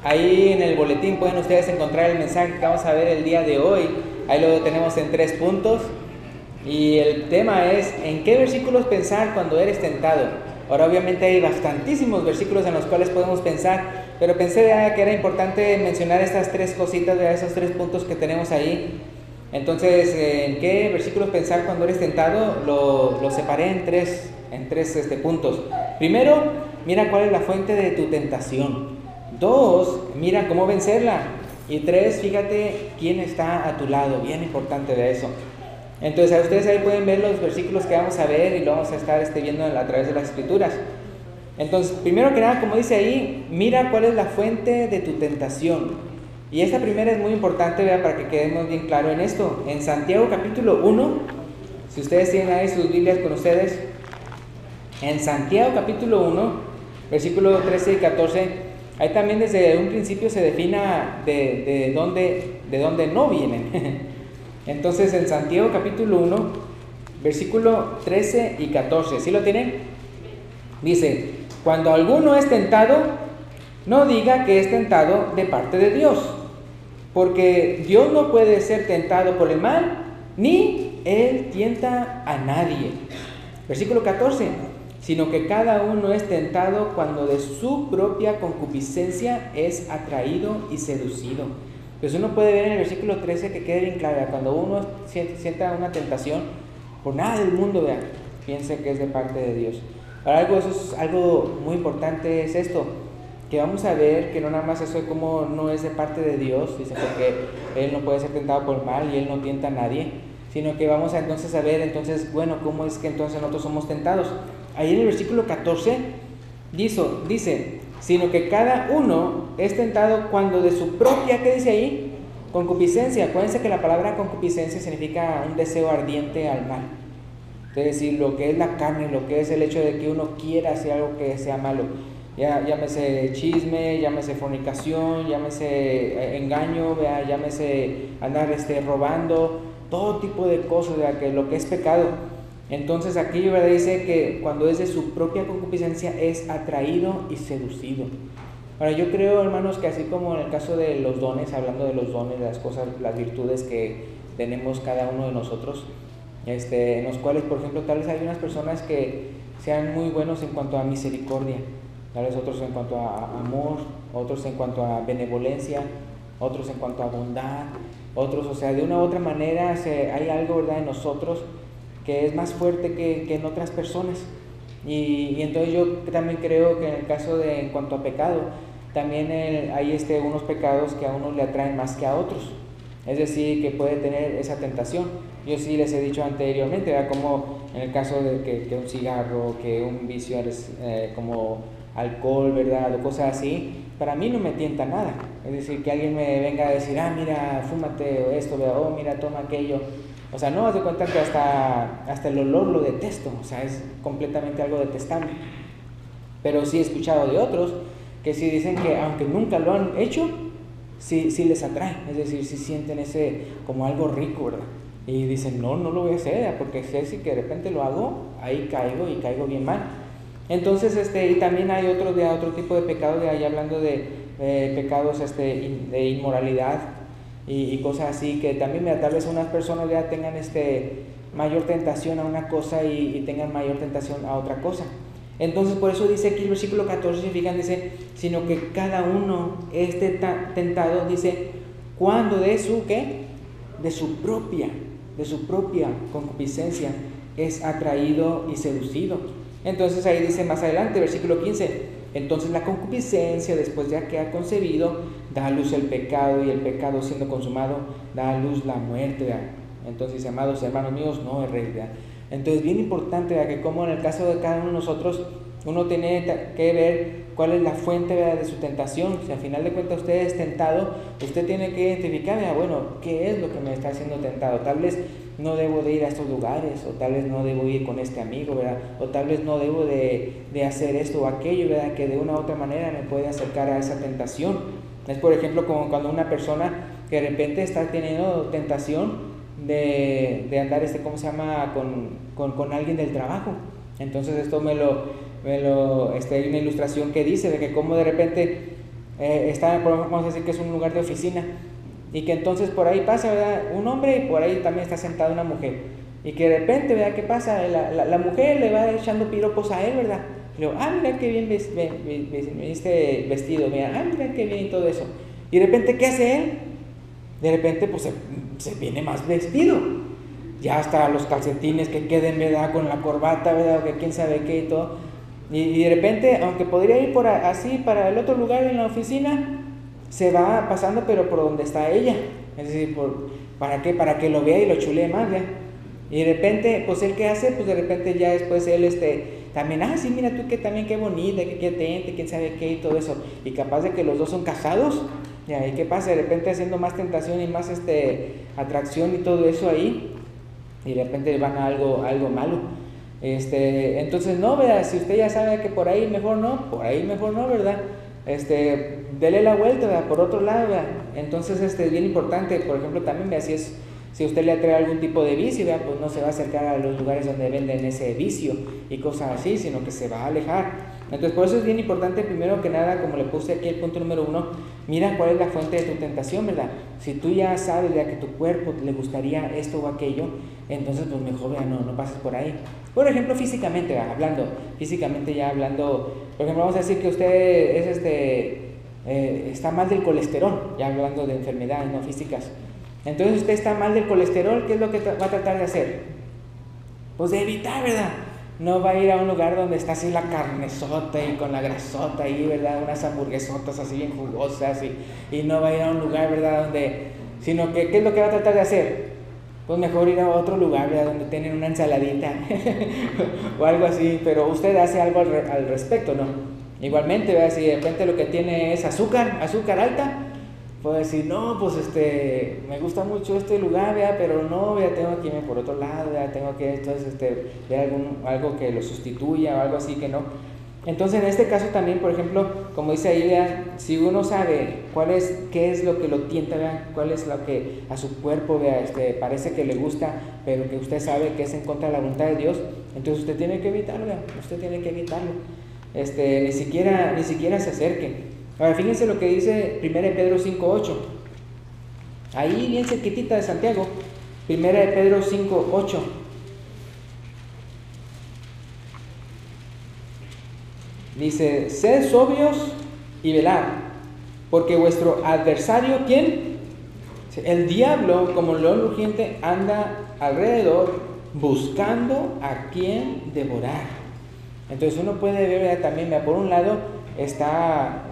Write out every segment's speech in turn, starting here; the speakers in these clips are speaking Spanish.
Ahí en el boletín pueden ustedes encontrar el mensaje que vamos a ver el día de hoy. Ahí lo tenemos en 3 puntos. Y el tema es, ¿en qué versículos pensar cuando eres tentado? Ahora obviamente hay bastantísimos versículos en los cuales podemos pensar, pero pensé que era importante mencionar estas 3 cositas, esos 3 puntos que tenemos ahí. Entonces, ¿en qué versículos pensar cuando eres tentado? Lo separé en tres puntos. Primero, mira cuál es la fuente de tu tentación. 2, mira cómo vencerla. Y 3, fíjate quién está a tu lado. Bien importante de eso. Entonces, ustedes ahí pueden ver los versículos que vamos a ver y lo vamos a estar viendo a través de las escrituras. Entonces, primero que nada, como dice ahí, mira cuál es la fuente de tu tentación. Y esta primera es muy importante, para que quedemos bien claro en esto. En Santiago capítulo 1, si ustedes tienen ahí sus Biblias con ustedes, en Santiago capítulo 1, versículo 13 y 14, ahí también desde un principio se defina de dónde no vienen. Entonces en Santiago capítulo 1, versículo 13 y 14, ¿sí lo tienen? Dice, cuando alguno es tentado, no diga que es tentado de parte de Dios, porque Dios no puede ser tentado por el mal, ni Él tienta a nadie. Versículo 14, sino que cada uno es tentado cuando de su propia concupiscencia es atraído y seducido. Pues uno puede ver en el versículo 13 que quede bien claro, cuando uno sienta una tentación, por nada del mundo, piense que es de parte de Dios. Ahora, eso es algo muy importante, es esto, que vamos a ver que no nada más eso de cómo no es de parte de Dios, dice, porque Él no puede ser tentado por el mal y Él no tienta a nadie, sino que vamos a entonces a ver, bueno, cómo es que entonces nosotros somos tentados. Ahí en el versículo 14 dice, sino que cada uno es tentado cuando de su propia, ¿qué dice ahí? Concupiscencia. Acuérdense que la palabra concupiscencia significa un deseo ardiente al mal. Es decir, lo que es la carne, lo que es el hecho de que uno quiera hacer algo que sea malo. Llámese chisme, llámese fornicación, llámese engaño, llámese andar robando, todo tipo de cosas, que lo que es pecado. Entonces aquí dice que cuando es de su propia concupiscencia es atraído y seducido. Ahora yo creo, hermanos, que así como en el caso de los dones, hablando de los dones, de las cosas, las virtudes que tenemos cada uno de nosotros, en los cuales, por ejemplo, tal vez hay unas personas que sean muy buenos en cuanto a misericordia, tal vez otros en cuanto a amor, otros en cuanto a benevolencia, otros en cuanto a bondad, otros, de una u otra manera hay algo, ¿verdad?, en nosotros que es más fuerte que en otras personas. Y entonces yo también creo que en el caso en cuanto a pecado, también hay unos pecados que a unos le atraen más que a otros. Es decir, que puede tener esa tentación. Yo sí les he dicho anteriormente, como en el caso de que un cigarro, que un vicio como alcohol, ¿verdad?, o cosas así, para mí no me tienta nada. Es decir, que alguien me venga a decir, mira, fúmate esto, mira, toma aquello. No, haz de cuenta que hasta el olor lo detesto, es completamente algo detestable. Pero sí he escuchado de otros que sí dicen que aunque nunca lo han hecho, sí les atrae, es decir, sí sienten ese como algo rico, ¿verdad? Y dicen, no lo voy a hacer, porque sé si que de repente lo hago, ahí caigo y caigo bien mal. Entonces, y también hay otro tipo de pecado, ahí hablando de pecados de inmoralidad, y cosas así, que también tal vez unas personas tengan mayor tentación a una cosa y tengan mayor tentación a otra cosa. Entonces por eso dice aquí el versículo 14, si fijan, dice, sino que cada uno es tentado, dice, cuando de su propia concupiscencia es atraído y seducido. Entonces ahí dice más adelante, versículo 15, entonces la concupiscencia, después de que ha concebido, da a luz el pecado, y el pecado siendo consumado da a luz la muerte, ¿verdad? Entonces, amados hermanos míos, no erréis, ¿verdad? Entonces, bien importante, ¿verdad?, que como en el caso de cada uno de nosotros, uno tiene que ver cuál es la fuente, ¿verdad?, de su tentación. Si al final de cuentas usted es tentado, usted tiene que identificar, ¿qué es lo que me está haciendo tentado? Tal vez no debo de ir a estos lugares, o tal vez no debo ir con este amigo, ¿verdad?, o tal vez no debo de hacer esto o aquello, ¿verdad?, que de una u otra manera me puede acercar a esa tentación. Es, por ejemplo, como cuando una persona que de repente está teniendo tentación de andar con alguien del trabajo. Entonces esto hay una ilustración que dice de que como de repente vamos a decir que es un lugar de oficina, y que entonces por ahí pasa, ¿verdad?, un hombre, y por ahí también está sentada una mujer, y que de repente, ¿verdad?, ¿qué pasa? La mujer le va echando piropos a él, ¿verdad? Le digo, mira qué bien viniste vestido, mira, mira qué bien y todo eso. Y de repente, ¿qué hace él? De repente, pues se viene más vestido. Ya hasta los calcetines que queden, ¿verdad?, con la corbata, ¿verdad?, o que quién sabe qué y todo. Y de repente, aunque podría ir así para el otro lugar en la oficina, se va pasando, pero por donde está ella. Es decir, ¿para qué? Para que lo vea y lo chulee más, ¿verdad? Y de repente, pues él, ¿qué hace? Pues de repente ya después él también, sí, mira tú que también qué bonita, que qué atenta, quién sabe qué y todo eso. Y capaz de que los dos son casados, ¿ya? ¿Y qué pasa? De repente haciendo más tentación y más atracción y todo eso ahí, y de repente van a algo malo. Entonces no, ¿verdad? Si usted ya sabe que por ahí mejor no, ¿verdad? Dele la vuelta, ¿verdad?, por otro lado, ¿verdad? Entonces es bien importante, por ejemplo, también, ¿verdad?, si usted le atrae algún tipo de vicio, ¿verdad?, pues no se va a acercar a los lugares donde venden ese vicio y cosas así, sino que se va a alejar. Entonces por eso es bien importante, primero que nada, como le puse aquí el punto número 1, mira cuál es la fuente de tu tentación, ¿verdad? Si tú ya sabes, ¿verdad?, que tu cuerpo le gustaría esto o aquello, entonces pues mejor, ¿verdad?, no pases por ahí. Por ejemplo, físicamente, ¿verdad?, hablando, por ejemplo, vamos a decir que usted está mal del colesterol, ya hablando de enfermedades no físicas. Entonces usted está mal del colesterol, ¿qué es lo que va a tratar de hacer? Pues de evitar, ¿verdad? No va a ir a un lugar donde está así la carnesota y con la grasota ahí, ¿verdad?, unas hamburguesotas así bien jugosas, y no va a ir a un lugar, ¿verdad?, sino que, ¿qué es lo que va a tratar de hacer? Pues mejor ir a otro lugar, ¿verdad?, donde tienen una ensaladita o algo así, pero usted hace algo al respecto, ¿no? Igualmente, ¿verdad?, si de repente lo que tiene es azúcar alta, puede decir, no, pues me gusta mucho este lugar, ¿verdad?, pero no, ¿verdad?, tengo que irme por otro lado, ¿verdad?, tengo que entonces ver algo que lo sustituya o algo así que no. Entonces en este caso también, por ejemplo, como dice ahí, ¿verdad?, si uno sabe qué es lo que lo tienta, ¿verdad?, cuál es lo que a su cuerpo, ¿verdad?, parece que le gusta, pero que usted sabe que es en contra de la voluntad de Dios, entonces usted tiene que evitarlo, ¿verdad?, ni siquiera se acerque. Ahora fíjense lo que dice 1 Pedro 5:8, ahí bien cerquitita de Santiago. 1 Pedro 5:8, dice, sed sobrios y velad, porque vuestro adversario, ¿quién? El diablo, como león rugiente, anda alrededor buscando a quien devorar. Entonces uno puede ver, ¿verdad?, también, por un lado está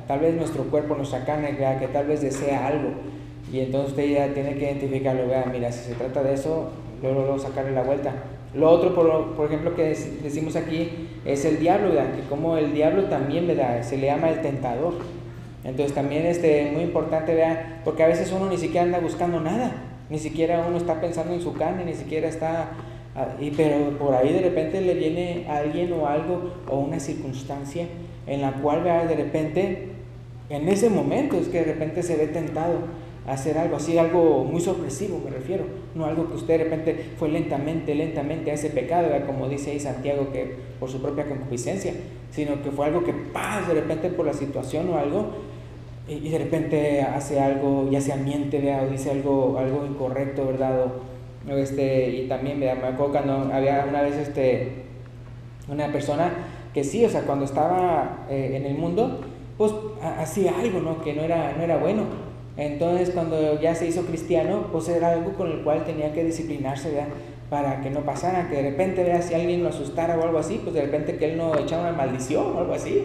tal vez nuestro cuerpo, nuestra carne, ¿verdad?, que tal vez desea algo, y entonces usted ya tiene que identificarlo, ¿verdad?, mira, si se trata de eso, luego sacarle la vuelta. Lo otro, por ejemplo, que decimos aquí es el diablo, ¿verdad?, que como el diablo también, ¿verdad?, se le llama el tentador. Entonces también muy importante, ¿verdad?, porque a veces uno ni siquiera anda buscando nada, ni siquiera uno está pensando en su carne, ni siquiera está, pero por ahí de repente le viene alguien o algo o una circunstancia en la cual, ¿verdad?, de repente, en ese momento es que de repente se ve tentado a hacer algo así, algo muy sorpresivo me refiero, no algo que usted de repente fue lentamente a ese pecado, ¿verdad?, como dice ahí Santiago, que por su propia concupiscencia, sino que fue algo que de repente por la situación o algo, y de repente hace algo, ya sea miente, ¿verdad?, o dice algo incorrecto, ¿verdad?, y también, ¿verdad?, me acuerdo cuando había una vez una persona que sí, o sea, cuando estaba en el mundo, pues hacía algo, ¿no?, que no era bueno. Entonces cuando ya se hizo cristiano, pues era algo con el cual tenía que disciplinarse, ¿verdad?, para que no pasara, que de repente, ¿verdad?, si alguien lo asustara o algo así, pues de repente que él no echara una maldición o algo así,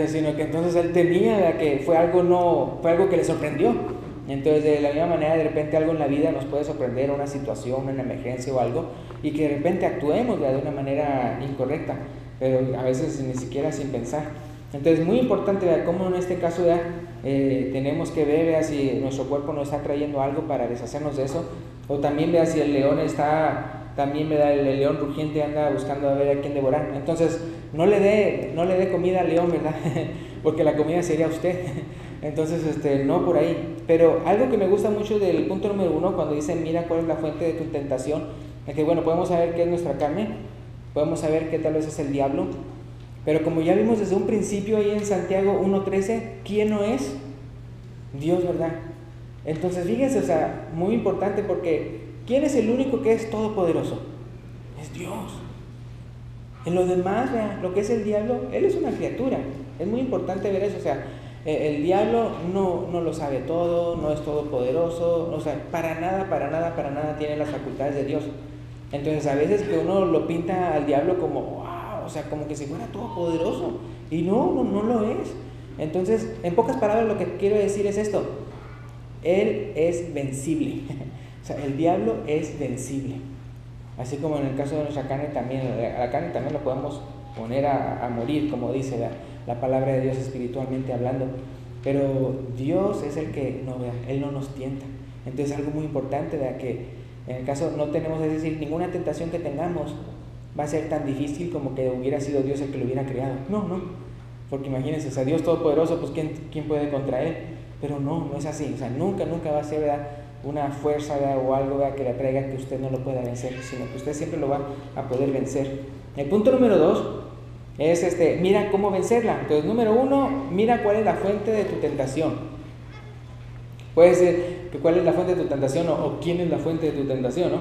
sino que entonces él tenía, ¿verdad?, que fue algo que le sorprendió. Entonces de la misma manera, de repente algo en la vida nos puede sorprender, una situación, una emergencia o algo, y que de repente actuemos, ¿verdad?, de una manera incorrecta, pero a veces ni siquiera sin pensar. Entonces muy importante, ¿verdad?, cómo en este caso, ¿verdad?, tenemos que ver, ¿verdad?, si nuestro cuerpo nos está trayendo algo para deshacernos de eso, o también, ¿verdad?, si el león ¿verdad?, el león rugiente anda buscando a ver a quién devorar. Entonces no le dé comida al león, ¿verdad?, porque la comida sería usted. Entonces no por ahí. Pero algo que me gusta mucho del punto número 1, cuando dice mira cuál es la fuente de tu tentación, es que bueno, podemos saber qué es nuestra carne, podemos saber qué tal vez es el diablo, Pero como ya vimos desde un principio ahí en Santiago 1:13, ¿quién no es? Dios, ¿verdad? Entonces fíjense, o sea, muy importante, porque ¿quién es el único que es todopoderoso? Es Dios. En lo demás, vean, lo que es el diablo, él es una criatura. Es muy importante ver eso, o sea, el diablo no lo sabe todo, no es todopoderoso, o sea, para nada tiene las facultades de Dios. Entonces a veces que uno lo pinta al diablo como, wow, o sea, como que si fuera todopoderoso, y no lo es. Entonces, en pocas palabras, lo que quiero decir es esto: él es vencible. O sea, el diablo es vencible. Así como en el caso de nuestra carne también, a la carne también lo podemos poner a morir, como dice la palabra de Dios espiritualmente hablando. Pero Dios es el que no, vea, Él no nos tienta. Entonces algo muy importante, vea, que en el caso no tenemos, es decir, ninguna tentación que tengamos va a ser tan difícil como que hubiera sido Dios el que lo hubiera creado. No, porque imagínense, o sea, Dios todopoderoso, pues ¿quién puede contra Él? Pero no es así, o sea, nunca va a ser, ¿verdad?, una fuerza, ¿verdad?, o algo, ¿verdad?, que le atraiga que usted no lo pueda vencer, sino que usted siempre lo va a poder vencer. El punto número 2 es mira cómo vencerla. Entonces, número 1, mira cuál es la fuente de tu tentación. Puede ser que cuál es la fuente de tu tentación o quién es la fuente de tu tentación, ¿no?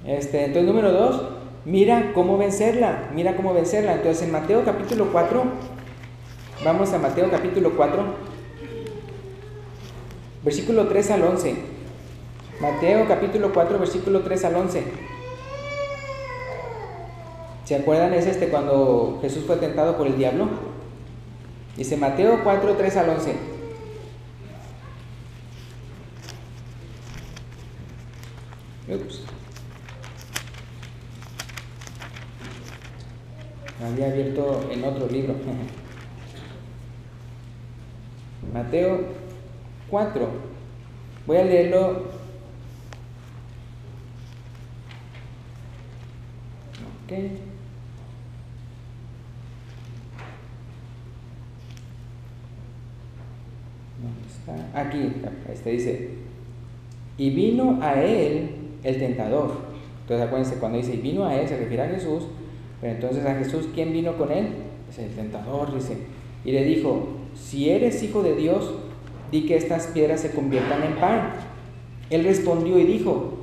Entonces, número 2, mira cómo vencerla. Entonces, en Mateo capítulo 4, vamos a Mateo capítulo 4, versículo 3 al 11. Mateo capítulo 4, versículo 3 al 11. ¿Se acuerdan? Es cuando Jesús fue tentado por el diablo. Dice Mateo 4, 3 al 11. Ups. Había abierto en otro libro. Mateo 4. Voy a leerlo. Ok. ¿Dónde está? Aquí dice: y vino a él el tentador. Entonces acuérdense, cuando dice y vino a él, se refiere a Jesús. Pero entonces a Jesús, ¿quién vino con él? Es el tentador, dice. Y le dijo: si eres hijo de Dios, di que estas piedras se conviertan en pan. Él respondió y dijo: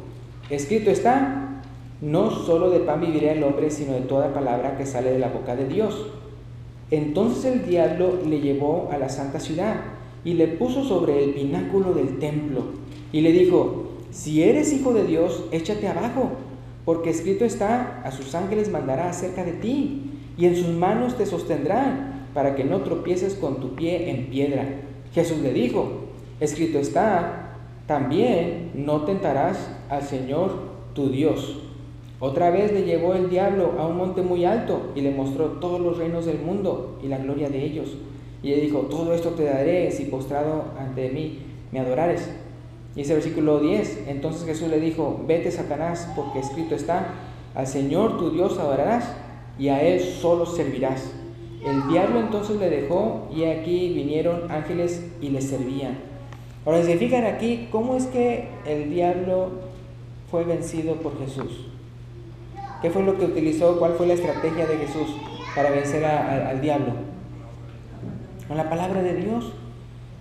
escrito está, no solo de pan vivirá el hombre, sino de toda palabra que sale de la boca de Dios. Entonces el diablo le llevó a la santa ciudad y le puso sobre el pináculo del templo y le dijo: si eres hijo de Dios, échate abajo, porque escrito está, a sus ángeles mandará acerca de ti, y en sus manos te sostendrán, para que no tropieces con tu pie en piedra. Jesús le dijo: escrito está también, no tentarás al Señor tu Dios. Otra vez le llevó el diablo a un monte muy alto y le mostró todos los reinos del mundo y la gloria de ellos. Y le dijo: todo esto te daré si postrado ante mí me adorares. Y ese versículo 10, entonces Jesús le dijo: vete, Satanás, porque escrito está, al Señor tu Dios adorarás y a Él solo servirás. El diablo entonces le dejó, y aquí vinieron ángeles y le servían. Ahora, si se fijan aquí, ¿cómo es que el diablo fue vencido por Jesús? ¿Qué fue lo que utilizó? ¿Cuál fue la estrategia de Jesús para vencer al diablo? Con la palabra de Dios.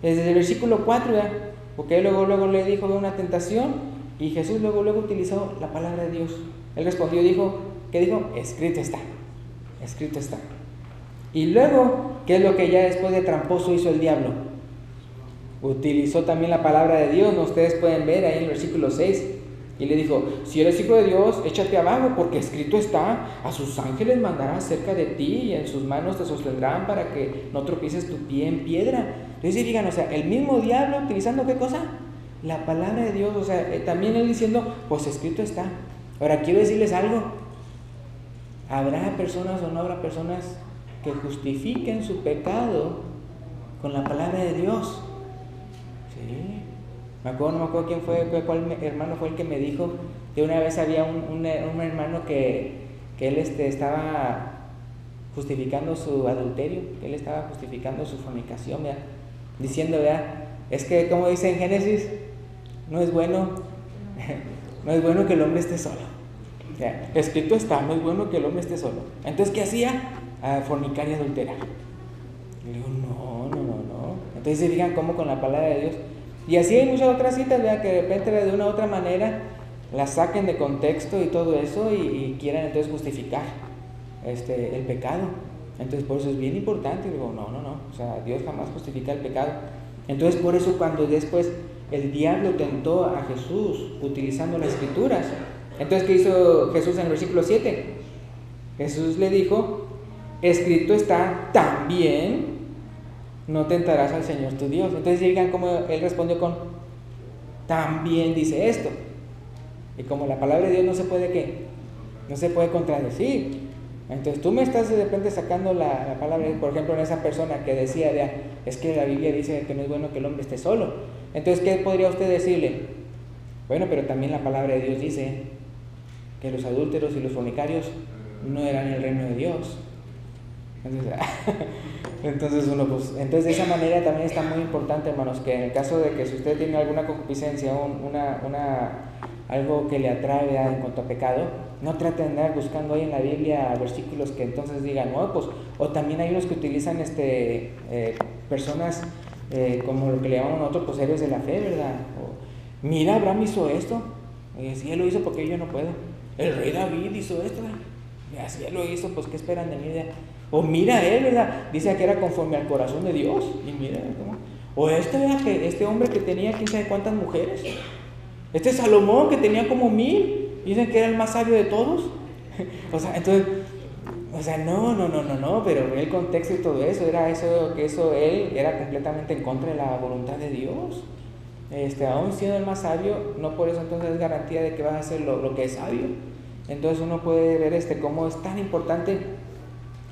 Desde el versículo 4, ¿verdad? Porque luego le dijo de una tentación, y Jesús luego utilizó la palabra de Dios. Él respondió y dijo, ¿qué dijo? Escrito está. Escrito está. Y luego, ¿qué es lo que ya después de tramposo hizo el diablo? Utilizó también la palabra de Dios. Ustedes pueden ver ahí en el versículo 6. Y le dijo: si eres hijo de Dios, échate abajo, porque escrito está, a sus ángeles mandará cerca de ti, y en sus manos te sostendrán para que no tropieces tu pie en piedra. Entonces digan, o sea, el mismo diablo utilizando ¿qué cosa? La palabra de Dios. O sea, también él diciendo, pues escrito está. Ahora quiero decirles algo: ¿habrá personas o no habrá personas que justifiquen su pecado con la palabra de Dios? Sí. No me acuerdo quién fue, cuál hermano fue el que me dijo que una vez había un hermano que él estaba justificando su adulterio, que él estaba justificando su fornicación, ¿verdad? Diciendo, ¿verdad? Es que, como dice en Génesis, no es bueno que el hombre esté solo. O sea, escrito está, no es bueno que el hombre esté solo. Entonces, ¿qué hacía? fornicar y adulterar. Y le digo, no. Entonces se fijan cómo con la palabra de Dios. Y así hay muchas otras citas, ¿verdad? Que de repente de una u otra manera las saquen de contexto y todo eso y quieran entonces justificar el pecado. Entonces por eso es bien importante. Y digo, no, o sea, Dios jamás justifica el pecado. Entonces por eso cuando después el diablo tentó a Jesús utilizando las escrituras, entonces ¿qué hizo Jesús en el versículo 7? Jesús le dijo, escrito está también, no tentarás al Señor tu Dios. Entonces digan cómo él respondió con, también dice esto. Y como la palabra de Dios no se puede, ¿qué? No se puede contradecir. Entonces tú me estás de repente sacando la palabra, por ejemplo, en esa persona que decía, es que la Biblia dice que no es bueno que el hombre esté solo. Entonces, ¿qué podría usted decirle? Bueno, pero también la palabra de Dios dice que los adúlteros y los fornicarios no eran el reino de Dios. Entonces entonces de esa manera también está muy importante, hermanos, que en el caso de que si usted tiene alguna concupiscencia, algo que le atrae en cuanto a pecado, no trate de andar buscando ahí en la Biblia versículos que entonces digan, no, pues, o también hay unos que utilizan personas como lo que le llamamos nosotros, pues héroes de la fe, ¿verdad? O, mira, Abraham hizo esto, y si él lo hizo, porque yo no puedo. El rey David hizo esto, y si él lo hizo, pues ¿qué esperan de mí? O mira él, ¿verdad? Dice que era conforme al corazón de Dios, y mira, ¿cómo? O ¿verdad? Que este hombre que tenía quién sabe cuántas mujeres, Salomón que tenía como 1000, dicen que era el más sabio de todos. O sea, entonces, no, pero el contexto y todo eso era él era completamente en contra de la voluntad de Dios. Aún siendo el más sabio, no por eso entonces es garantía de que vas a hacer lo que es sabio. Entonces uno puede ver cómo es tan importante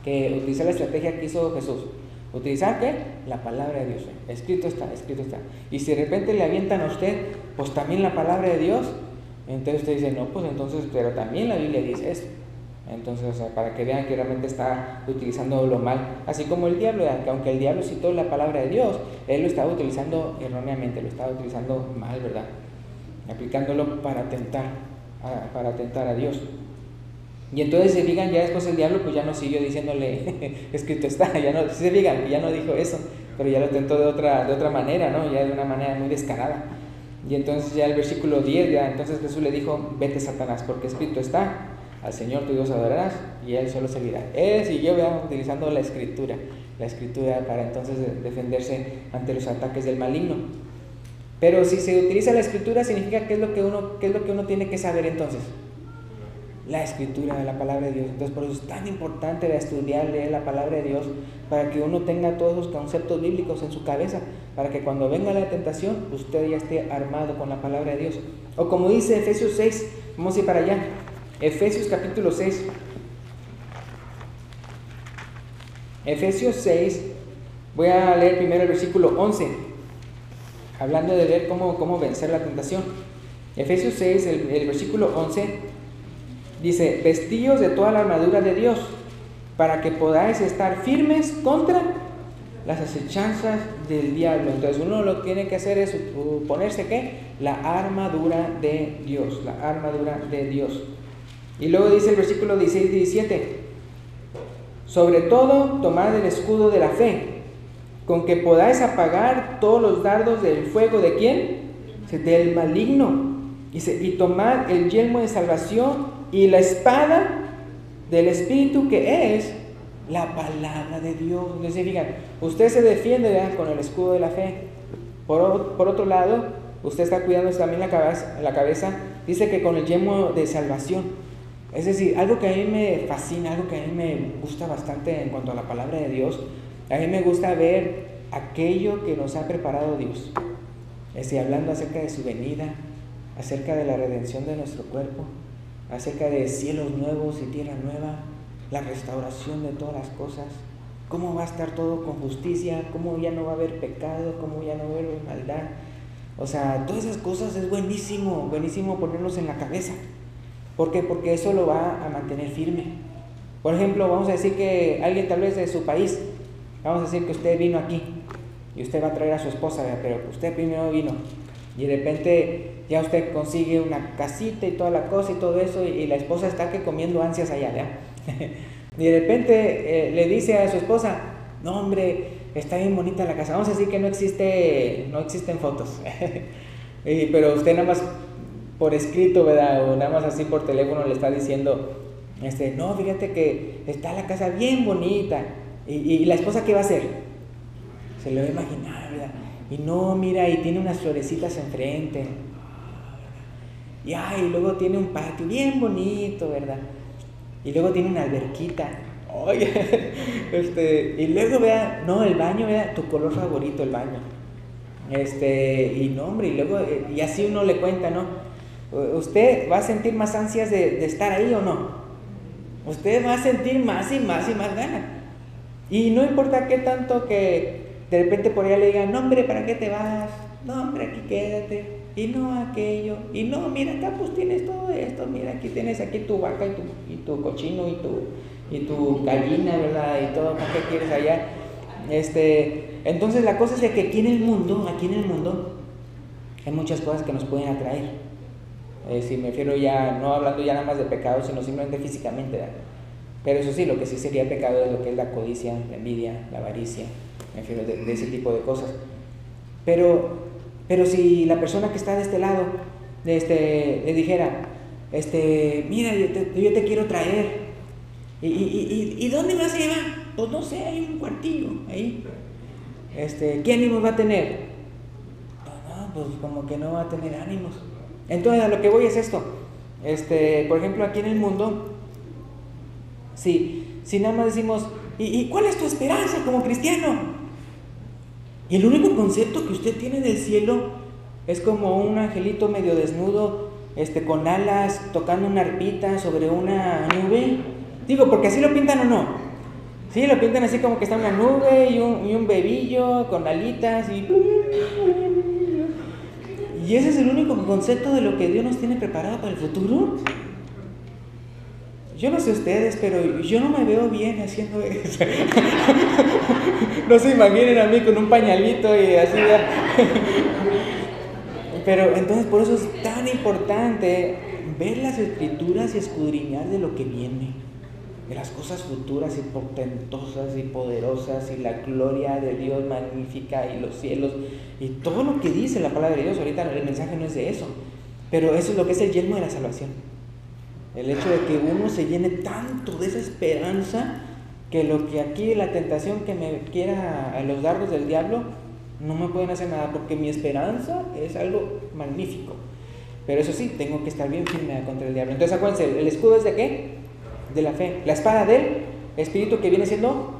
que utilizar la estrategia que hizo Jesús. ¿Utilizar qué? La palabra de Dios. Escrito está. Y si de repente le avientan a usted, pues también la palabra de Dios, entonces usted dice, no, pues entonces, pero también la Biblia dice eso. Entonces, o sea, para que vean que realmente está utilizando lo mal. Así como el diablo, que aunque el diablo citó la palabra de Dios, él lo estaba utilizando erróneamente, lo estaba utilizando mal, ¿verdad? Aplicándolo para tentar a Dios. Y entonces se digan, ya después el diablo pues ya no siguió diciéndole, escrito está, ya no, se digan que ya no dijo eso, pero ya lo tentó de otra manera, ¿no? Ya de una manera muy descarada. Y entonces ya el versículo 10, entonces Jesús le dijo, vete Satanás, porque escrito está, al Señor tu Dios adorarás y a Él solo servirás. Él siguió utilizando la escritura para entonces defenderse ante los ataques del maligno. Pero si se utiliza la escritura, significa ¿qué es lo que uno tiene que saber entonces? La escritura, la palabra de Dios. Entonces por eso es tan importante estudiar, leer la palabra de Dios, para que uno tenga todos los conceptos bíblicos en su cabeza, para que cuando venga la tentación, usted ya esté armado con la palabra de Dios. O como dice Efesios 6, vamos a ir para allá. Efesios capítulo 6. Efesios 6, voy a leer primero el versículo 11, hablando de ver cómo vencer la tentación. Efesios 6, el versículo 11, dice, vestíos de toda la armadura de Dios, para que podáis estar firmes contra las acechanzas del diablo. Entonces uno lo que tiene que hacer es ponerse ¿qué? La armadura de Dios, la armadura de Dios. Y luego dice el versículo 16 y 17, sobre todo tomad el escudo de la fe, con que podáis apagar todos los dardos del fuego ¿de quién? Del maligno. Dice, y tomad el yelmo de salvación y la espada del Espíritu, que es la palabra de Dios. Entonces, digan, usted se defiende, ¿verdad?, con el escudo de la fe. Por otro lado, usted está cuidando también la cabeza. Dice que con el yelmo de salvación. Es decir, algo que a mí me fascina, algo que a mí me gusta bastante en cuanto a la palabra de Dios, a mí me gusta ver aquello que nos ha preparado Dios. Hablando acerca de su venida, acerca de la redención de nuestro cuerpo, acerca de cielos nuevos y tierra nueva, la restauración de todas las cosas, cómo va a estar todo con justicia, cómo ya no va a haber pecado, cómo ya no va a haber maldad. O sea, todas esas cosas es buenísimo ponerlos en la cabeza. ¿Por qué? Porque eso lo va a mantener firme. Por ejemplo, vamos a decir que alguien tal vez de su país, vamos a decir que usted vino aquí y usted va a traer a su esposa, pero usted primero vino y de repente ya usted consigue una casita y toda la cosa y todo eso, y la esposa está que comiendo ansias allá, ¿verdad? Y de repente le dice a su esposa, no hombre, está bien bonita la casa, vamos a decir que no existen fotos, pero usted nada más por escrito, ¿verdad? O nada más así por teléfono le está diciendo, no, fíjate que está la casa bien bonita, y la esposa, ¿qué va a hacer? Se lo va a imaginar, ¿verdad? Y no, mira, y tiene unas florecitas enfrente, y luego tiene un patio bien bonito, ¿verdad? Y luego tiene una alberquita, oye, y luego, vea, no, el baño, vea, tu color favorito, el baño, y no, hombre, y luego, y así uno le cuenta, ¿no? ¿Usted va a sentir más ansias de estar ahí o no? Usted va a sentir más y más y más ganas. Y no importa qué tanto que de repente por allá le digan, no, hombre, ¿para qué te vas? No, hombre, aquí quédate. Y no aquello, y no, mira, acá pues tienes todo esto, mira, aquí tienes aquí tu vaca y tu cochino y tu gallina, ¿verdad? Y todo, ¿para qué quieres allá? Entonces la cosa es de que aquí en el mundo, hay muchas cosas que nos pueden atraer. Si me refiero ya, no hablando ya nada más de pecado, sino simplemente físicamente, ¿verdad? Pero eso sí, lo que sí sería pecado es lo que es la codicia, la envidia, la avaricia, me refiero de ese tipo de cosas. Pero si la persona que está de este lado le dijera, mira, yo te quiero traer, ¿y dónde me vas a llevar? Pues no sé, hay un cuartillo ahí. ¿Qué ánimos va a tener? Pues como que no va a tener ánimos. Entonces a lo que voy es esto. Por ejemplo, aquí en el mundo, si nada más decimos, ¿y cuál es tu esperanza como cristiano? Y el único concepto que usted tiene del cielo es como un angelito medio desnudo, con alas, tocando una arpita sobre una nube. Digo, porque así lo pintan o no. Sí, lo pintan así como que está una nube y un bebillo con alitas y ese es el único concepto de lo que Dios nos tiene preparado para el futuro. Yo no sé ustedes, pero yo no me veo bien haciendo eso. No se imaginen a mí con un pañalito y así. Pero entonces por eso es tan importante ver las escrituras y escudriñar de lo que viene, de las cosas futuras y portentosas y poderosas y la gloria de Dios magnífica y los cielos y todo lo que dice la palabra de Dios. Ahorita el mensaje no es de eso, pero eso es lo que es el yelmo de la salvación. El hecho de que uno se llene tanto de esa esperanza que lo que aquí la tentación que me quiera a los dardos del diablo no me pueden hacer nada, porque mi esperanza es algo magnífico. Pero eso sí, tengo que estar bien firme contra el diablo. Entonces acuérdense, ¿el escudo es de qué? De la fe. La espada del espíritu, que viene siendo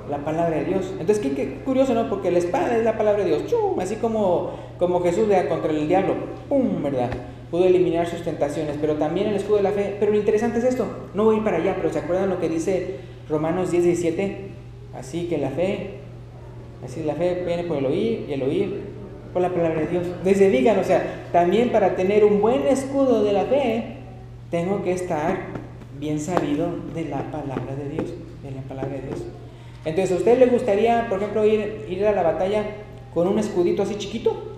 la palabra de Dios. Entonces qué curioso, ¿no? Porque la espada es la palabra de Dios. ¡Chum! Así como Jesús contra el diablo, ¡pum! ¿Verdad? Pudo eliminar sus tentaciones, pero también el escudo de la fe. Pero lo interesante es esto, no voy a ir para allá, pero ¿se acuerdan lo que dice Romanos 10:17? Así que la fe viene por el oír y el oír por la palabra de Dios. Desde digan, o sea, también para tener un buen escudo de la fe, tengo que estar bien sabido de la palabra de Dios, Entonces, ¿a usted le gustaría, por ejemplo, ir a la batalla con un escudito así chiquito?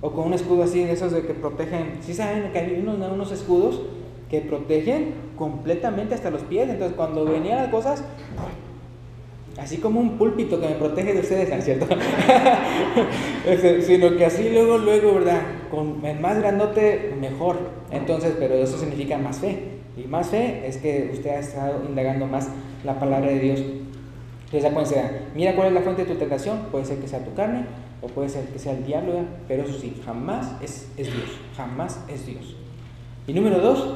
O con un escudo así de esos de que protegen. ¿Sí saben que hay unos escudos que protegen completamente hasta los pies? Entonces cuando venían las cosas, así como un púlpito que me protege de ustedes, ¿no es cierto? Sino que así luego, ¿verdad? Con el más grandote, mejor. Entonces, pero eso significa más fe. Y más fe es que usted ha estado indagando más la palabra de Dios. Entonces acuérdense, mira cuál es la fuente de tu tentación. Puede ser que sea tu carne, o puede ser que sea el diablo, ¿verdad? Pero eso sí, jamás es Dios, jamás es Dios. Y número 2,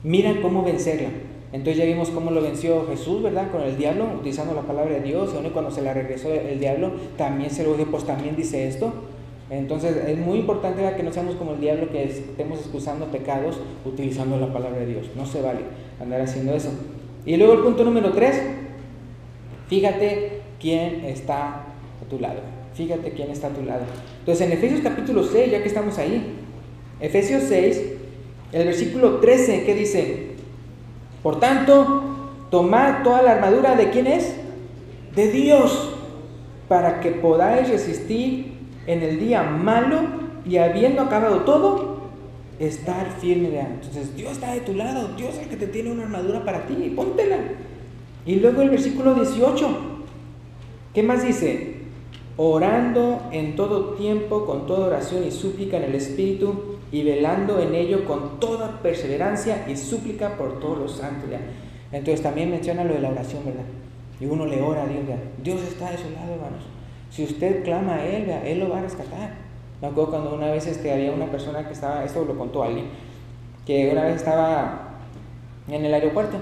mira cómo vencerla. Entonces ya vimos cómo lo venció Jesús, ¿verdad? Con el diablo, utilizando la palabra de Dios. Y cuando se la regresó el diablo, también se lo dijo, pues también dice esto. Entonces es muy importante, ¿verdad?, que no seamos como el diablo, que estemos excusando pecados utilizando la palabra de Dios. No se vale andar haciendo eso. Y luego el punto número 3, fíjate quién está a tu lado. Fíjate quién está a tu lado. Entonces en Efesios capítulo 6, ya que estamos ahí, Efesios 6, el versículo 13, ¿qué dice? Por tanto, tomad toda la armadura ¿de quién es? De Dios, para que podáis resistir en el día malo y habiendo acabado todo, estar firme. Entonces Dios está de tu lado, Dios es el que te tiene una armadura para ti, póntela. Y luego el versículo 18, ¿qué más dice? Orando en todo tiempo, con toda oración y súplica en el Espíritu, y velando en ello con toda perseverancia y súplica por todos los santos. ¿Ya? Entonces también menciona lo de la oración, ¿verdad? Y uno le ora a Dios, ¿verdad? Dios está de su lado, hermanos. Si usted clama a Él, ¿verdad? Él lo va a rescatar. Me acuerdo cuando una vez había una persona que estaba, esto lo contó alguien, que una vez estaba en el aeropuerto,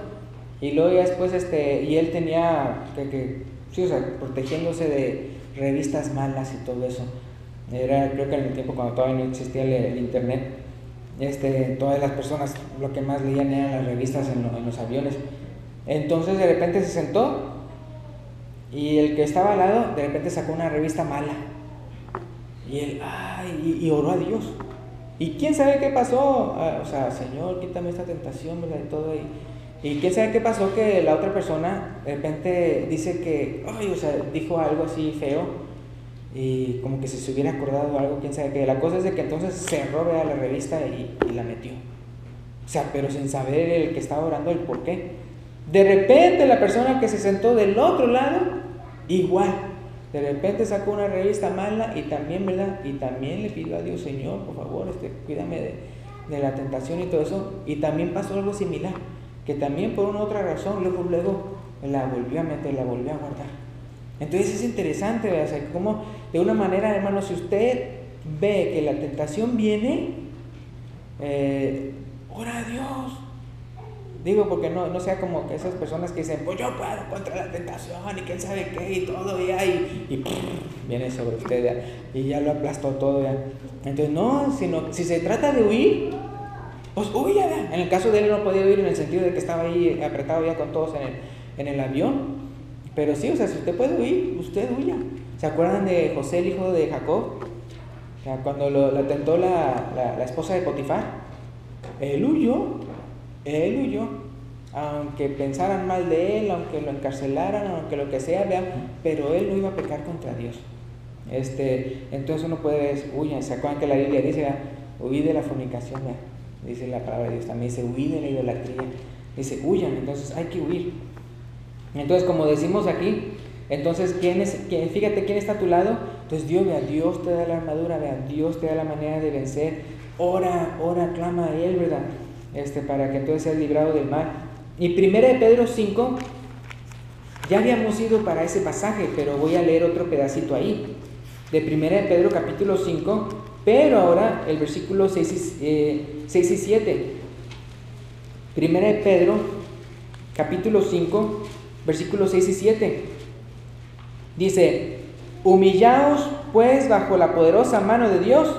y luego ya después, y él tenía sí, o sea, protegiéndose de revistas malas y todo eso. Era, creo que en el tiempo cuando todavía no existía el internet, todas las personas lo que más leían eran las revistas en los aviones. Entonces de repente se sentó y el que estaba al lado de repente sacó una revista mala y él y oró a Dios. Y quién sabe qué pasó, o sea, Señor, quítame esta tentación, ¿verdad? Y todo. Y quién sabe qué pasó, que la otra persona de repente dice que, o sea, dijo algo así feo, y como que se hubiera acordado algo, quién sabe qué. La cosa es de que entonces cerró a la revista y la metió. O sea, pero sin saber el que estaba orando el por qué. De repente la persona que se sentó del otro lado, igual. De repente sacó una revista mala y también, ¿verdad? Y también le pidió a Dios, Señor, por favor, cuídame de la tentación y todo eso. Y también pasó algo similar, que también por una otra razón, luego la volvió a meter, la volvió a guardar. Entonces es interesante, ¿verdad? O sea, como de una manera, hermano, si usted ve que la tentación viene, ora a Dios. Digo, porque no sea como que esas personas que dicen, pues yo puedo contra la tentación y quién sabe qué y todo, y viene sobre usted, ¿ya? Y ya lo aplastó todo, ¿ya? Entonces no, sino si se trata de huir, pues huya, ¿ya? En el caso de él no podía huir en el sentido de que estaba ahí apretado ya con todos en el avión, pero sí, o sea, si usted puede huir, usted huya. ¿Se acuerdan de José, el hijo de Jacob? O sea, cuando lo tentó la esposa de Potifar, él huyó, aunque pensaran mal de él, aunque lo encarcelaran, aunque lo que sea, vean, pero él no iba a pecar contra Dios. Entonces uno puede huir. ¿Se acuerdan que la Biblia dice, huid de la fornicación? Dice la palabra de Dios también, dice huid de la idolatría, dice huyan, entonces hay que huir. Entonces, como decimos aquí, entonces fíjate quién está a tu lado. Entonces Dios te da la armadura, Dios te da la manera de vencer. Ora, clama a Él, ¿verdad? Para que entonces seas librado del mal. Y 1 Pedro 5, ya habíamos ido para ese pasaje, pero voy a leer otro pedacito ahí, de 1 Pedro capítulo 5, pero ahora el versículo 6 y 7. 1 Pedro capítulo 5, versículos 6 y 7. Dice, humillaos pues bajo la poderosa mano de Dios,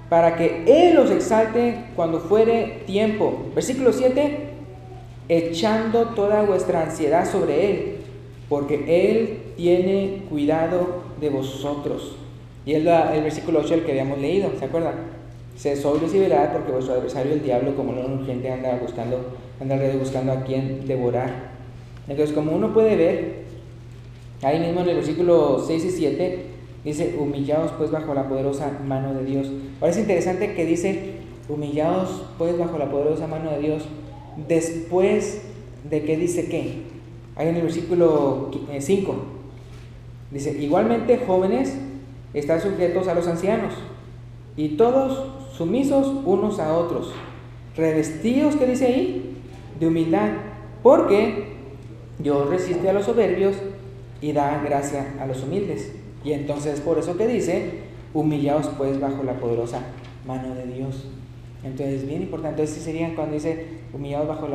para que Él los exalte cuando fuere tiempo. Versículo 7, echando toda vuestra ansiedad sobre Él, porque Él tiene cuidado de vosotros. Y es el versículo 8 el que habíamos leído, ¿se acuerdan? Sed sobrios y velad, porque vuestro adversario el diablo, como león urgente, anda alrededor buscando a quien devorar. Entonces, como uno puede ver, ahí mismo en el versículo 6 y 7, dice, humillaos pues bajo la poderosa mano de Dios. Ahora es interesante que dice, humillaos pues bajo la poderosa mano de Dios, después de que dice qué. Ahí en el versículo 5, dice, igualmente jóvenes, están sujetos a los ancianos, y todos sumisos unos a otros, revestidos, ¿qué dice ahí? De humildad, porque Dios resiste a los soberbios y da gracia a los humildes. Y entonces por eso que dice, humillaos pues bajo la poderosa mano de Dios. Entonces bien importante. Entonces sería cuando dice humillaos bajo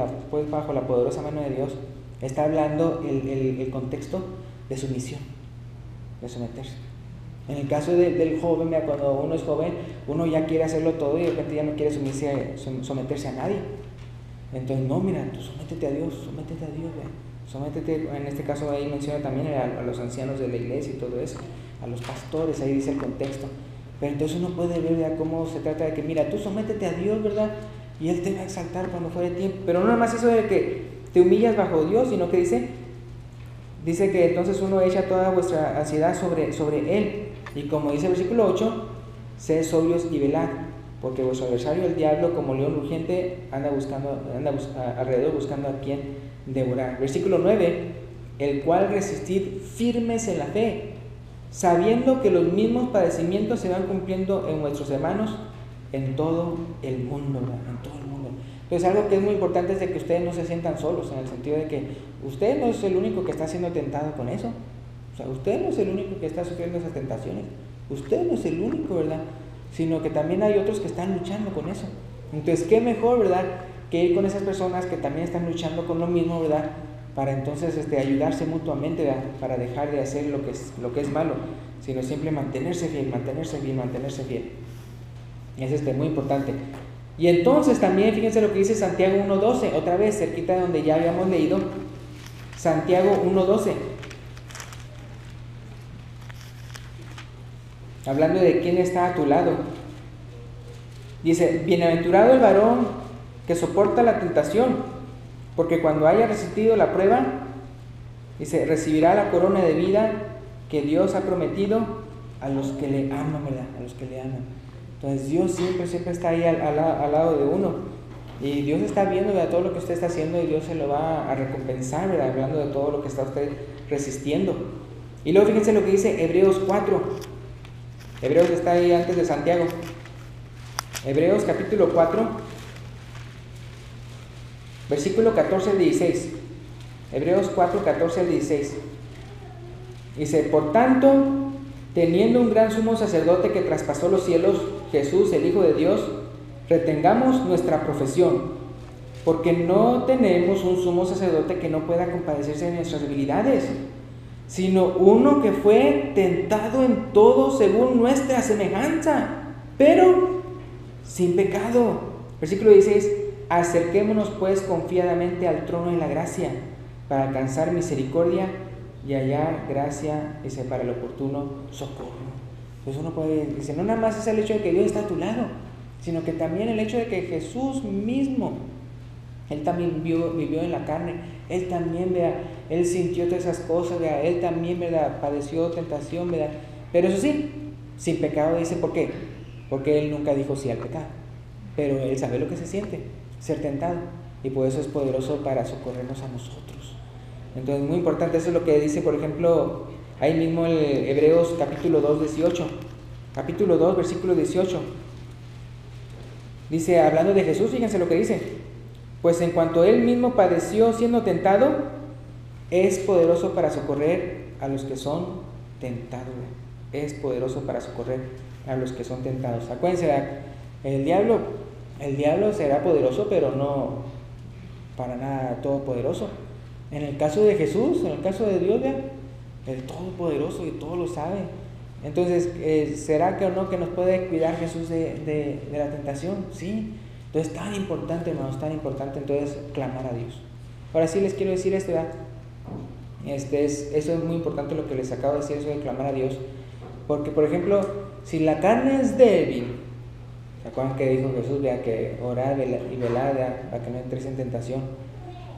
la poderosa mano de Dios, está hablando el contexto de sumisión, de someterse. En el caso del joven, cuando uno es joven, uno ya quiere hacerlo todo y de repente ya no quiere someterse a nadie. Entonces no, mira, tú sométete a Dios, sométete, en este caso ahí menciona también a los ancianos de la iglesia y todo eso, a los pastores, ahí dice el contexto. Pero entonces uno puede ver ya cómo se trata de que, mira, tú sométete a Dios, ¿verdad? Y Él te va a exaltar cuando fuere tiempo. Pero no nada más eso de que te humillas bajo Dios, sino que dice que entonces uno echa toda vuestra ansiedad sobre Él. Y como dice el versículo 8, sed sobrios y velad. porque vuestro adversario el diablo, como león rugiente, anda alrededor buscando a quien devorar. Versículo 9, el cual resistid firmes en la fe, sabiendo que los mismos padecimientos se van cumpliendo en vuestros hermanos en todo el mundo, ¿verdad? En todo el mundo. Entonces, algo que es muy importante es de que ustedes no se sientan solos, en el sentido de que usted no es el único que está siendo tentado con eso. O sea, usted no es el único que está sufriendo esas tentaciones. Usted no es el único, ¿verdad? Sino que también hay otros que están luchando con eso. Entonces, qué mejor, ¿verdad?, que ir con esas personas que también están luchando con lo mismo, ¿verdad?, para entonces ayudarse mutuamente, ¿verdad?, para dejar de hacer lo que es malo, sino siempre mantenerse fiel, mantenerse fiel, mantenerse fiel. Es muy importante. Y entonces también fíjense lo que dice Santiago 1:12, otra vez cerquita de donde ya habíamos leído, Santiago 1:12. Hablando de quién está a tu lado. Dice, bienaventurado el varón que soporta la tentación, porque cuando haya resistido la prueba, dice, recibirá la corona de vida que Dios ha prometido a los que le aman, ¿verdad? A los que le aman. Entonces Dios siempre está ahí al lado de uno. Y Dios está viendo, ¿verdad?, todo lo que usted está haciendo, y Dios se lo va a recompensar, ¿verdad?, hablando de todo lo que está usted resistiendo. Y luego fíjense lo que dice Hebreos 4. Hebreos está ahí antes de Santiago. Hebreos capítulo 4, versículo 14 al 16. Hebreos 4, 14 al 16. Dice, por tanto, teniendo un gran sumo sacerdote que traspasó los cielos, Jesús, el Hijo de Dios, retengamos nuestra profesión, porque no tenemos un sumo sacerdote que no pueda compadecerse de nuestras debilidades, sino uno que fue tentado en todo según nuestra semejanza, pero sin pecado. Versículo 16, acerquémonos pues confiadamente al trono de la gracia, para alcanzar misericordia y hallar gracia, dice, para el oportuno socorro. Pues uno puede, dice, no nada más es el hecho de que Dios está a tu lado, sino que también el hecho de que Jesús mismo, Él también vivió en la carne, Él también, ¿verdad?, Él sintió todas esas cosas, ¿verdad?, Él también, ¿verdad?, padeció tentación, ¿verdad?, pero eso sí, sin pecado. Dice, ¿por qué? Porque Él nunca dijo sí al pecado, pero Él sabe lo que se siente, ser tentado, y por eso es poderoso para socorrernos a nosotros. Entonces, muy importante, eso es lo que dice, por ejemplo, ahí mismo el Hebreos capítulo 2, 18, capítulo 2, versículo 18, dice, hablando de Jesús, fíjense lo que dice, pues en cuanto Él mismo padeció siendo tentado, es poderoso para socorrer a los que son tentados. Es poderoso para socorrer a los que son tentados. Acuérdense, el diablo será poderoso, pero no para nada todopoderoso. En el caso de Jesús, en el caso de Dios, el todopoderoso, y todo lo sabe. Entonces, ¿será que o no que nos puede cuidar Jesús de la tentación? Sí. Entonces, tan importante, hermanos, tan importante entonces clamar a Dios. Ahora sí les quiero decir esto, ¿verdad? Eso es muy importante lo que les acabo de decir, eso de clamar a Dios. Porque, por ejemplo, si la carne es débil, ¿se acuerdan que dijo Jesús, ¿verdad?, que orar y velar, ¿verdad?, para que no entres en tentación?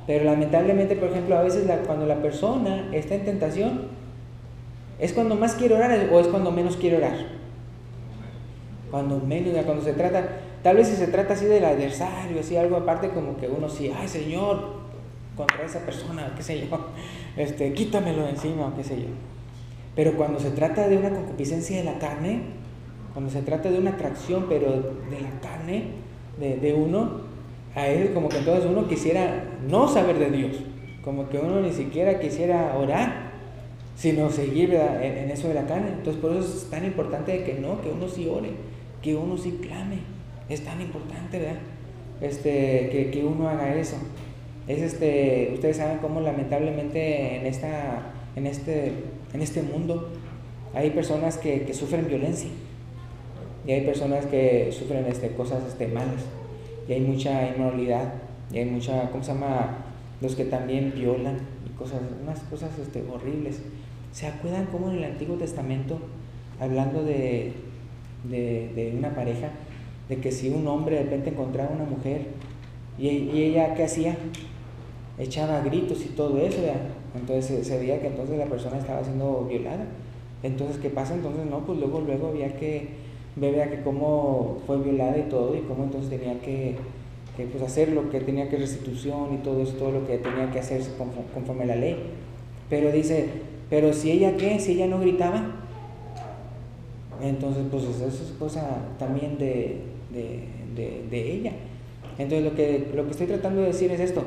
Pero lamentablemente, por ejemplo, a veces cuando la persona está en tentación, ¿es cuando más quiere orar o es cuando menos quiere orar? Cuando menos, cuando se trata, tal vez si se trata así del adversario, así algo aparte, como que uno sí, ay Señor, contra esa persona, qué sé yo, quítamelo de encima, o qué sé yo. Pero cuando se trata de una concupiscencia de la carne, cuando se trata de una atracción, pero de la carne, de uno, a él como que entonces uno quisiera no saber de Dios, como que uno ni siquiera quisiera orar, sino seguir, ¿verdad?, en eso de la carne. Entonces por eso es tan importante que uno sí ore, que uno sí clame. Es tan importante, ¿verdad?, que uno haga eso. Ustedes saben cómo lamentablemente en este mundo hay personas que sufren violencia, y hay personas que sufren cosas malas, y hay mucha inmoralidad, y hay mucha, los que también violan, y unas cosas horribles. ¿Se acuerdan cómo en el Antiguo Testamento, hablando de una pareja, de que si un hombre de repente encontraba una mujer, y ella, ¿qué hacía? Echaba gritos y todo eso, ¿verdad? Entonces se veía que entonces la persona estaba siendo violada. Entonces, ¿qué pasa? Entonces, no, pues luego había que ve vea, que cómo fue violada y todo, y cómo entonces tenía que pues hacer lo que tenía que restitución y todo eso, todo lo que tenía que hacerse conforme a la ley. Pero dice, pero si ella no gritaba, entonces pues eso es cosa también de ella. Entonces lo que estoy tratando de decir es esto: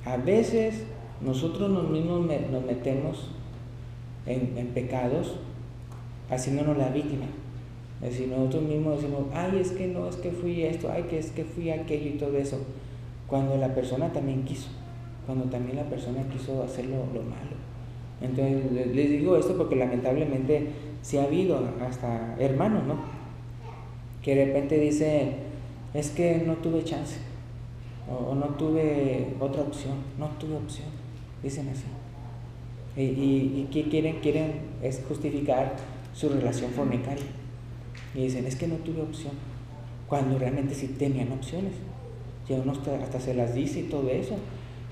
a veces nosotros mismos nos metemos en pecados haciéndonos la víctima. Es decir, nosotros mismos decimos, ay, es que no, es que fui esto, ay, que es que fui aquello y todo eso, cuando la persona también quiso, cuando también la persona quiso hacer lo malo. Entonces les digo esto porque lamentablemente sí ha habido hasta hermanos, ¿no?, que de repente dicen, es que no tuve chance, o no tuve otra opción, no tuve opción, dicen así. ¿Y qué quieren? Quieren es justificar su relación fornicaria. Y dicen, es que no tuve opción, cuando realmente sí tenían opciones. Y uno hasta se las dice y todo eso.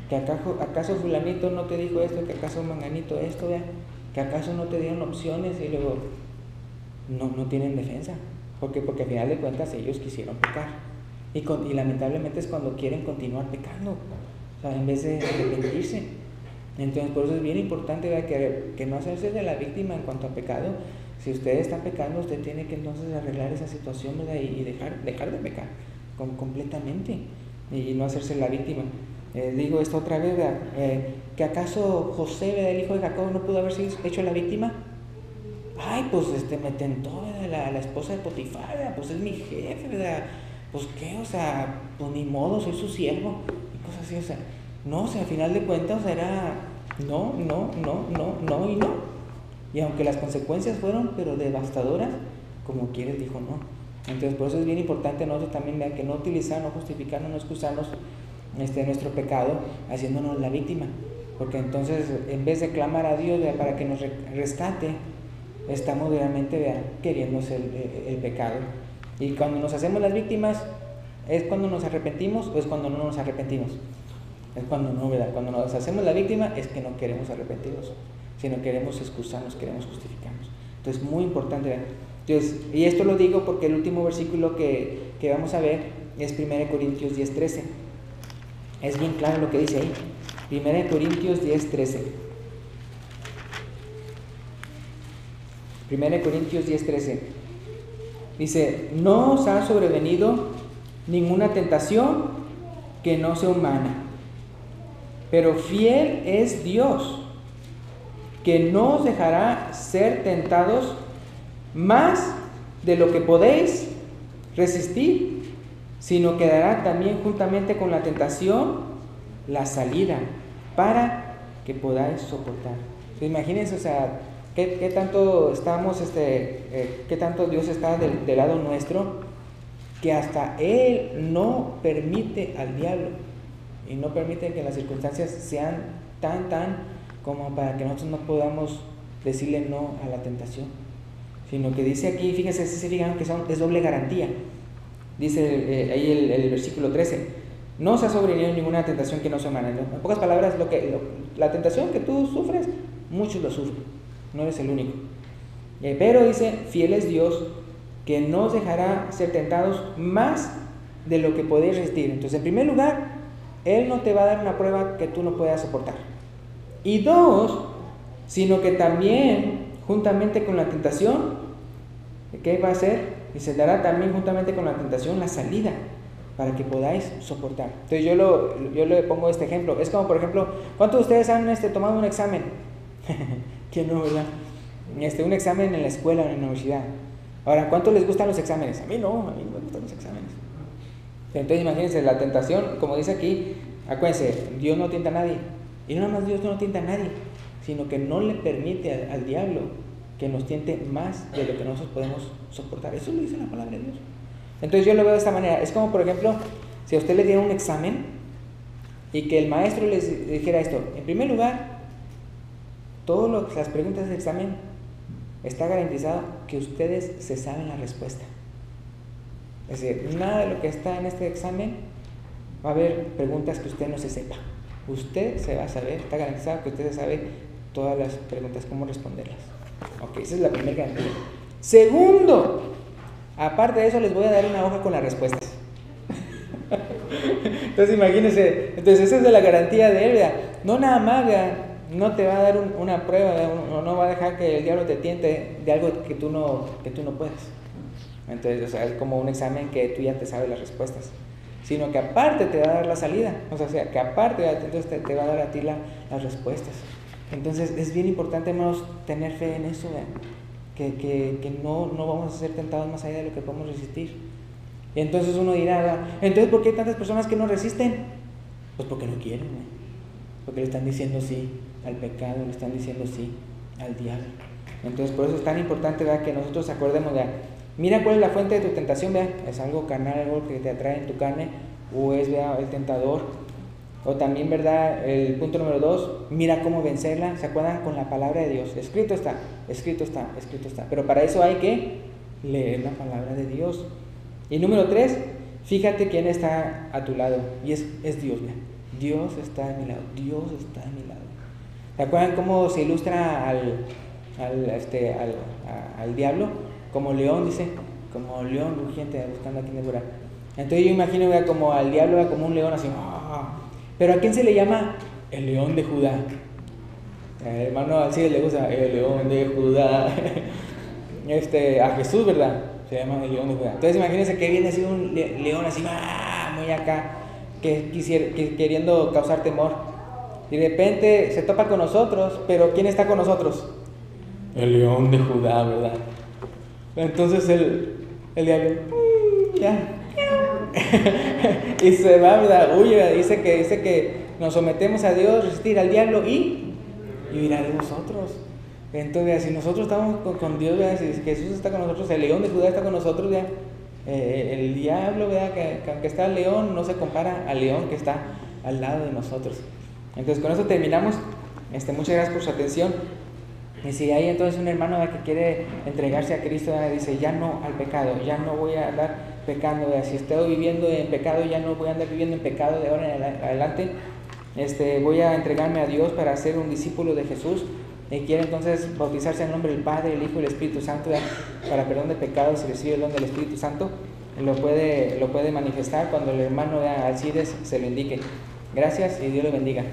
¿Que acaso fulanito no te dijo esto? ¿Que acaso manganito esto? ¿Vea? ¿Que acaso no te dieron opciones? Y luego no tienen defensa. ¿Por qué? Porque al final de cuentas ellos quisieron pecar. Y lamentablemente es cuando quieren continuar pecando, o sea, en vez de arrepentirse. Entonces por eso es bien importante, ¿verdad?, que no hacerse de la víctima en cuanto a pecado. Si usted está pecando, usted tiene que entonces arreglar esa situación, ¿verdad?, y dejar de pecar completamente, y no hacerse la víctima. Digo esto otra vez, ¿verdad? ¿Que acaso José, ¿verdad?, el hijo de Jacob, no pudo haberse hecho la víctima? Ay, pues me tentó, ¿verdad?, la esposa de Potifar, ¿verdad?, pues es mi jefe, ¿verdad?, pues qué, o sea, pues ni modo, soy su siervo, y cosas así, o sea, no, o sea, al final de cuentas, o sea, era no y no. Y aunque las consecuencias fueron, pero devastadoras, como quieres, dijo no. Entonces por eso es bien importante nosotros también, ¿verdad?, que no utilizar, no justificarnos, no excusarnos nuestro pecado haciéndonos la víctima, porque entonces en vez de clamar a Dios, ¿verdad?, para que nos rescate, estamos realmente, ¿verdad?, queriendo hacer el pecado. Y cuando nos hacemos las víctimas, ¿es cuando nos arrepentimos o es cuando no nos arrepentimos? Es cuando no, ¿verdad? Cuando nos hacemos la víctima es que no queremos arrepentirnos, sino queremos excusarnos, queremos justificarnos. Entonces, muy importante, ¿verdad? Entonces, y esto lo digo porque el último versículo que vamos a ver es 1 Corintios 10:13. Es bien claro lo que dice ahí. 1 Corintios 10:13. 1 Corintios 10:13. Dice, no os ha sobrevenido ninguna tentación que no sea humana, pero fiel es Dios, que no os dejará ser tentados más de lo que podéis resistir, sino que dará también juntamente con la tentación la salida para que podáis soportar. Entonces, imagínense, o sea, ¿qué tanto estamos, qué tanto Dios está del lado nuestro, que hasta Él no permite al diablo y no permite que las circunstancias sean tan como para que nosotros no podamos decirle no a la tentación, sino que dice aquí, fíjense, si se fijan que es doble garantía. Dice ahí el versículo 13, no se ha sobrevenido ninguna tentación que no sea humana. En pocas palabras, la tentación que tú sufres, muchos lo sufren, no eres el único. Pero dice, fiel es Dios, que no os dejará ser tentados más de lo que podéis resistir. Entonces, en primer lugar, Él no te va a dar una prueba que tú no puedas soportar. Y dos, sino que también, juntamente con la tentación, ¿qué va a hacer? Y se dará también juntamente con la tentación la salida para que podáis soportar. Entonces yo le pongo este ejemplo. Es como, por ejemplo, ¿cuántos de ustedes han tomado un examen? ¿Quién no, verdad? Un examen en la escuela, en la universidad. Ahora, ¿cuántos les gustan los exámenes? A mí no me gustan los exámenes. Entonces imagínense, la tentación, como dice aquí, acuérdense, Dios no tienta a nadie. Y no nada más Dios no tienta a nadie, sino que no le permite al diablo que nos tiente más de lo que nosotros podemos soportar. Eso lo dice la palabra de Dios. Entonces yo lo veo de esta manera. Es como, por ejemplo, si a usted le diera un examen y que el maestro les dijera esto. En primer lugar, todas las preguntas del examen está garantizado que ustedes se saben la respuesta. Es decir, nada de lo que está en este examen va a haber preguntas que usted no se sepa. Usted se va a saber, está garantizado que usted se sabe todas las preguntas, cómo responderlas. Ok, esa es la primera garantía. Segundo, Aparte de eso, les voy a dar una hoja con las respuestas. Entonces imagínense, entonces esa es de la garantía de él, ¿verdad? No nada más, ¿verdad? No te va a dar una prueba, ¿verdad? No va a dejar que el diablo te tiente de algo que tú no puedes. Entonces, o sea, es como un examen que tú ya te sabes las respuestas, sino que aparte te va a dar la salida, o sea, que aparte, ¿verdad? Entonces te va a dar a ti las respuestas. Entonces es bien importante, hermanos, tener fe en eso, ¿verdad? Que no vamos a ser tentados más allá de lo que podemos resistir. Y entonces uno dirá, ¿verdad? Entonces, ¿por qué hay tantas personas que no resisten? Pues porque no quieren, ¿verdad? Porque le están diciendo sí al pecado, le están diciendo sí al diablo. Entonces, por eso es tan importante, ¿verdad?, que nosotros acordemos, ¿verdad? Mira cuál es la fuente de tu tentación, ¿verdad? ¿Es algo carnal, algo que te atrae en tu carne? ¿O es, ¿verdad?, el tentador? O también, ¿verdad?, el punto número 2, mira cómo vencerla. ¿Se acuerdan? Con la palabra de Dios. Escrito está, escrito está, escrito está. Pero para eso hay que leer la palabra de Dios. Y número 3, fíjate quién está a tu lado. Y es Dios, ¿verdad? Dios está a mi lado. Dios está a mi lado. ¿Se acuerdan cómo se ilustra al diablo? Como león, dice, como león rugiente buscando a quien devorar. Entonces yo imagino, ¿verdad?, como al diablo, ¿verdad?, como un león así. Pero ¿a quién se le llama? El león de Judá. Hermano, así le gusta, el león de Judá. A Jesús, ¿verdad? Se llama el león de Judá. Entonces imagínense que viene así un león así, muy acá, queriendo causar temor. Y de repente se topa con nosotros, pero ¿quién está con nosotros? El león de Judá, ¿verdad? Entonces el diablo, ya. Y se va, ¿verdad? Huye, dice que nos sometemos a Dios, resistir al diablo y huirá de nosotros. Entonces, si nosotros estamos con Dios, ¿verdad?, si Jesús está con nosotros, el león de Judá está con nosotros, ¿verdad? El diablo, ¿verdad?, que aunque está el león, no se compara al león que está al lado de nosotros. Entonces, con eso terminamos. Muchas gracias por su atención. Y si hay entonces un hermano, ¿verdad?, que quiere entregarse a Cristo, ¿verdad?, dice, ya no al pecado, ya no voy a andar pecando, ¿verdad?, si estoy viviendo en pecado, ya no voy a andar viviendo en pecado de ahora en adelante, voy a entregarme a Dios para ser un discípulo de Jesús, y quiere entonces bautizarse en el nombre del Padre, el Hijo y el Espíritu Santo, ¿verdad?, para perdón de pecados y recibir el don del Espíritu Santo. Lo puede manifestar cuando el hermano, ¿verdad?, Alcides se lo indique. Gracias y Dios lo bendiga.